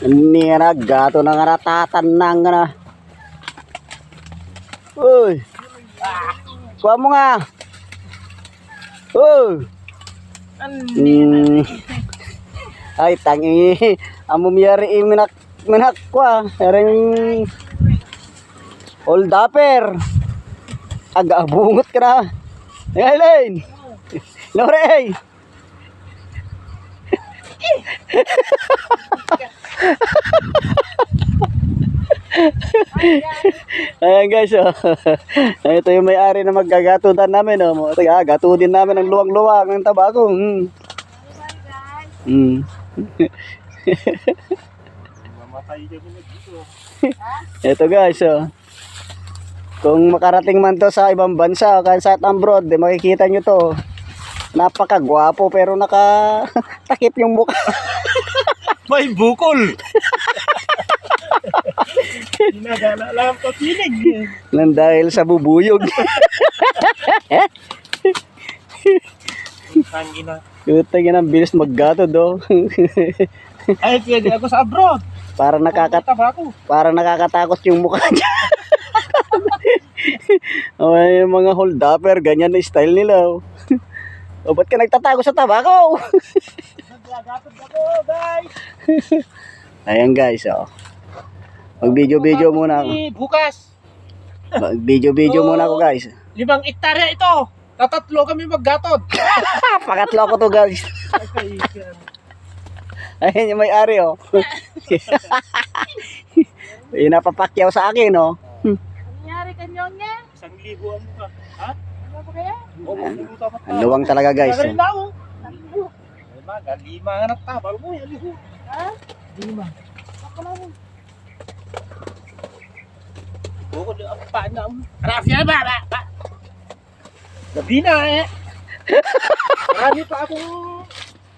Ini nga na, gato na nga natatanang nga na. Uy! Kuha mo nga! Uy! Ay, tangi. Amo miyari minak kwa. Ering old dapper. Aga bungot ka na. Ngayon! Lore! Ayan guys, oh. Ito yung may-ari na maggagatudan namin, oh. Gatudin namin ng luwang-luwang ng tabako. Ito guys, oh. Kung makarating man to sa ibang bansa o kahit sa abroad, makikita nyo to. Napakagwapo pero nakatakip yung mukha. May bukol. Hinagala lang to tinig. Nang dahil sa bubuyog. Tangina. Utang yan ang bilis maggato do. Ay, pwede ako sa abroad. Para nakakatakot yung mukha niya. O yung mga hold upper, ganyan na style nila. O ba't ka nagtatago sa tabako? Nagagatod ako, guys. Ayan guys, oh. Mag-video muna ako. Bukas. Mag-video muna ako guys. 5 hektarya ito. Tatatlo kami maggatod. Pakatlo ako to guys. Ayan yung may-ari, oh. Yung napapakyaw sa akin, oh. Nangyari kanyong niya? 1,000 ang mukha. Ha? Ano ba kaya? Ang luwang talaga guys. Galing na ako. Lima nga nagtabal mo. Ha? 5. Ako na mo. Bukod ang paan na. Rafia ba? Gabi na eh. Marami pa akong